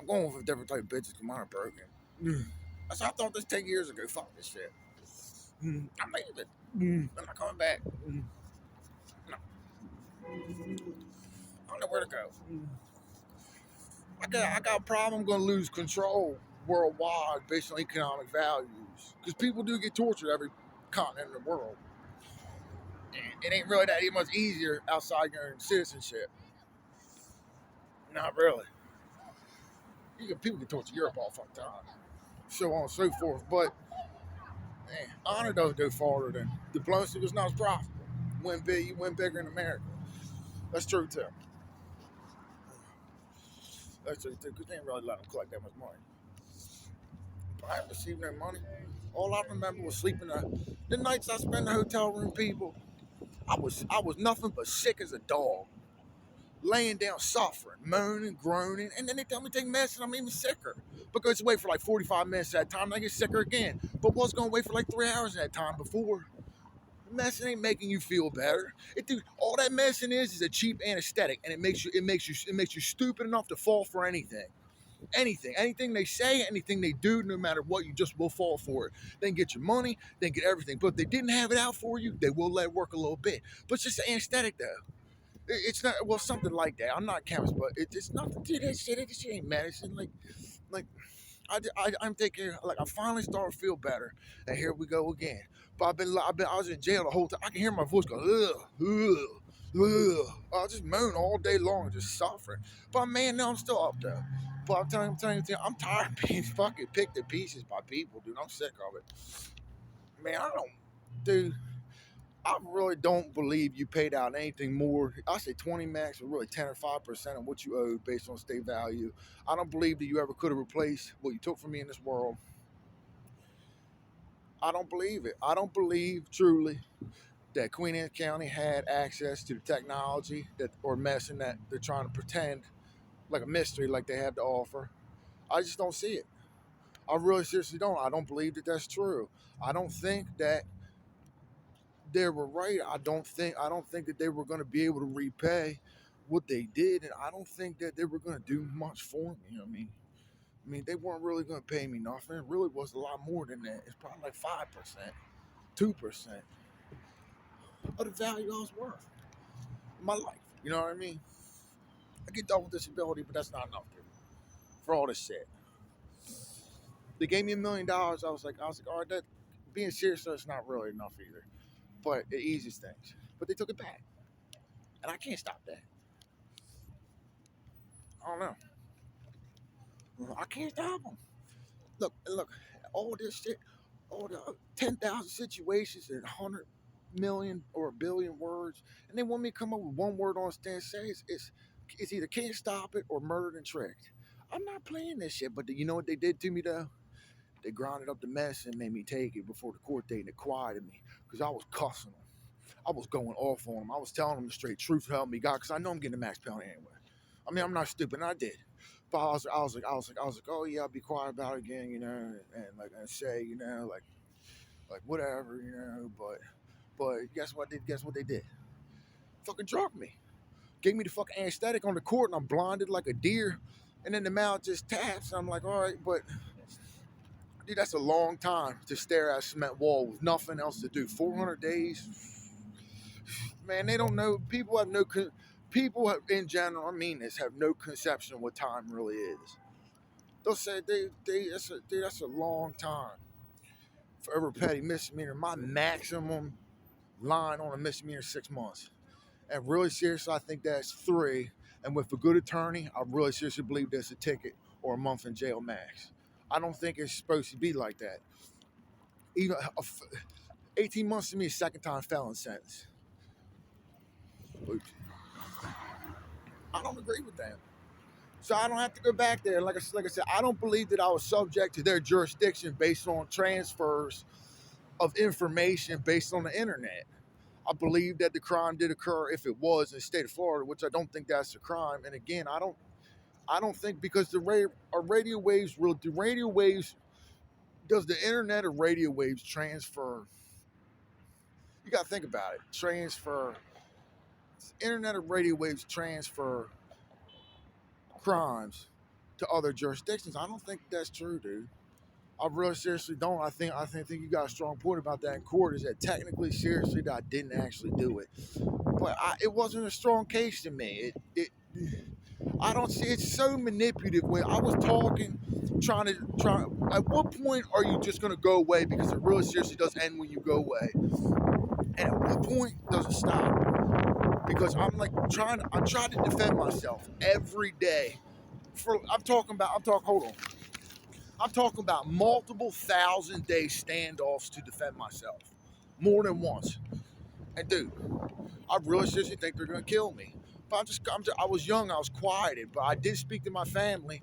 I'm going for a different type of bitches because mine are broken. That's how I thought this 10 years ago. Fuck this shit. I'm leaving. I'm not coming back. No, I don't know where to go. I got a problem. I'm going to lose control worldwide based on economic values. Because people do get tortured every continent in the world. And it ain't really that much easier outside your citizenship. Not really. People get tortured Europe all fucking time. So on and so forth. But man, honor doesn't go farther than diplomacy was not as profitable. Win big, you win bigger in America. That's true too. That's true too, because they ain't really let them collect that much money. But I haven't received no money. All I remember was sleeping the nights I spent in the hotel room, people. I was nothing but sick as a dog. Laying down suffering, moaning, groaning, and then they tell me to take medicine, I'm even sicker. Because wait for like 45 minutes at that time, and I get sicker again. But was gonna wait for like 3 hours at that time before. Medicine ain't making you feel better. All that medicine is a cheap anesthetic, and it makes you stupid enough to fall for anything. Anything they say, anything they do, no matter what, you just will fall for it. They can get your money, they can get everything. But if they didn't have it out for you, they will let it work a little bit. But it's just an anesthetic though. It's not well something like that. I'm not a chemist, but it's nothing to that shit. This shit ain't medicine. Like I'm thinking like I finally started to feel better, and here we go again. But I was in jail the whole time. I can hear my voice go ugh, ugh, ugh. I just moan all day long, just suffering. But man, no, I'm still up there. But I'm telling you, I'm tired of being fucking picked to pieces by people, dude. I'm sick of it. Man, dude. I really don't believe you paid out anything more. I say 20 max or really 10 or 5% of what you owe based on state value. I don't believe that you ever could have replaced what you took from me in this world. I don't believe it. I don't believe truly that Queen Anne County had access to the technology that or medicine that they're trying to pretend like a mystery like they have to offer. I just don't see it. I really seriously don't. I don't believe that that's true. I don't think that they were right. I don't think that they were going to be able to repay what they did, and I don't think that they were going to do much for me. I mean, they weren't really going to pay me nothing. It really was a lot more than that. It's probably like 5%, 2% of the value I was worth in my life. You know what I mean? I get double disability, but that's not enough, dude, for all this shit. They gave me $1 million. I was like, all right, that being serious, that's not really enough either. But it eases things. But they took it back, and I can't stop that. I don't know. I can't stop them. Look, all this shit, all the 10,000 situations and 100 million or a billion words, and they want me to come up with one word on stand say it's either can't stop it or murdered and tricked. I'm not playing this shit, but you know what they did to me though? They grounded up the mess and made me take it before the court date and it quieted me because I was cussing them. I was going off on them. I was telling them the straight truth, help me God, because I know I'm getting the max penalty anyway. I mean, I'm not stupid, and I did. But I was like, oh yeah, I'll be quiet about it again, and say, like whatever, but guess what they did? Fucking dropped me. Gave me the fucking anesthetic on the court, and I'm blinded like a deer, and then the mouth just taps, and I'm like, all right, but dude, that's a long time to stare at a cement wall with nothing else to do. 400 days, man. They don't know. In general, I mean this, have no conception of what time really is. They'll say that's a long time for every petty misdemeanor. My maximum line on a misdemeanor is 6 months. And really seriously, I think that's 3. And with a good attorney, I really seriously believe there's a ticket or a month in jail max. I don't think it's supposed to be like that. Even 18 months to me is second time felon sentence. I don't agree with that. So I don't have to go back there. Like I said, I don't believe that I was subject to their jurisdiction based on transfers of information based on the internet. I believe that the crime did occur if it was in the state of Florida, which I don't think that's a crime. And again, I don't think because radio waves does the internet or radio waves transfer? You got to think about it. Internet or radio waves transfer crimes to other jurisdictions. I don't think that's true, dude. I really seriously don't. I think you got a strong point about that in court. Is that technically, seriously, that I didn't actually do it, but it wasn't a strong case to me. I don't see. It's so manipulative. When I was talking, trying to try. At what point are you just gonna go away? Because it really seriously does end when you go away. And at what point does it stop? Because I'm like I'm trying to defend myself every day. Hold on. I'm talking about multiple 1,000-day standoffs to defend myself, more than once. And dude, I really seriously think they're gonna kill me. But I was young, I was quieted, but I did speak to my family.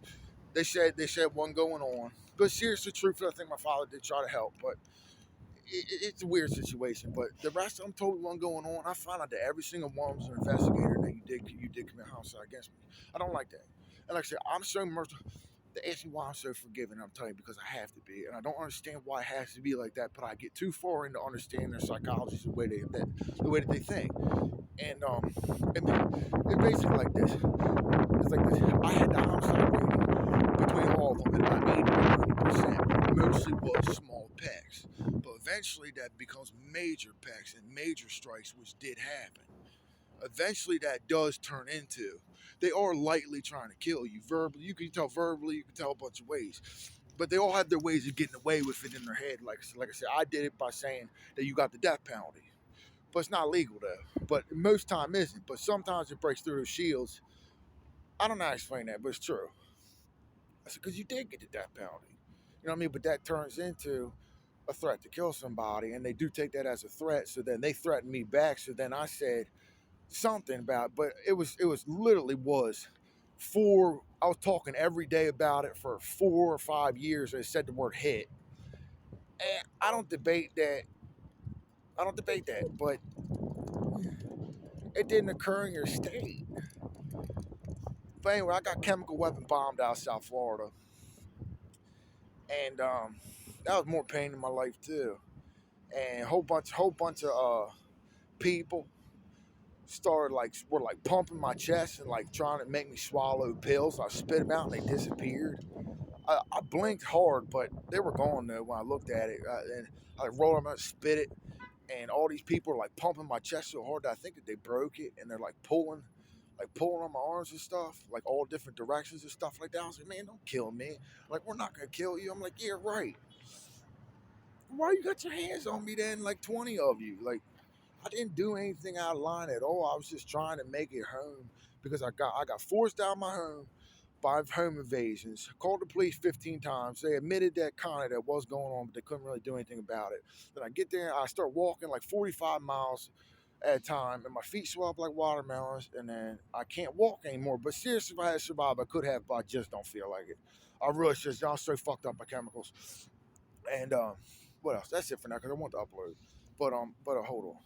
They said one going on. But seriously, truthfully, I think my father did try to help. But it's a weird situation. But the rest of them told me one going on. I found out that every single one was an investigator, and that you did commit homicide against me. I don't like that. And like I said, I'm so merciful. They ask me why I'm so forgiving. I'm telling you because I have to be, and I don't understand why it has to be like that. But I get too far into understanding their psychology, the way that they think, and it's basically like this. It's like this. I had the homicide rating between all of them at about 80 to 90%, but mostly was small pecks. But eventually that becomes major pecks and major strikes, which did happen. Eventually that does turn into, they are lightly trying to kill you verbally. You can tell verbally, you can tell a bunch of ways. But they all have their ways of getting away with it in their head. Like I said, I did it by saying that you got the death penalty. But it's not legal though. But most time isn't. But sometimes it breaks through the shields. I don't know how to explain that, but it's true. I said, because you did get the death penalty. You know what I mean? But that turns into a threat to kill somebody, and they do take that as a threat. So then they threatened me back. So then I said something about, but it was literally was four. I was talking every day about it for 4 or 5 years. I said the word hit, and I don't debate that. I don't debate that, but it didn't occur in your state. But anyway, I got chemical weapon bombed out of South Florida, and that was more pain in my life too. And whole bunch of people started were like pumping my chest and like trying to make me swallow pills. I spit them out and they disappeared. I blinked hard, but they were gone though when I looked at it. And I rolled them out, spit it, and all these people are like pumping my chest so hard that I think that they broke it, and they're like pulling on my arms and stuff, like all different directions and stuff like that. I was like, man, don't kill me. Like, we're not gonna kill you. I'm like, yeah, right. Why you got your hands on me then? Like 20 of you. Like, I didn't do anything out of line at all. I was just trying to make it home because I got forced out of my home by home invasions. Called the police 15 times. They admitted that kind of that was going on, but they couldn't really do anything about it. Then I get there, I start walking like 45 miles at a time, and my feet swell up like watermelons, and then I can't walk anymore. But seriously, if I had survived, I could have, but I just don't feel like it. I really just, y'all so fucked up by chemicals. And what else? That's it for now because I want to upload. But hold on.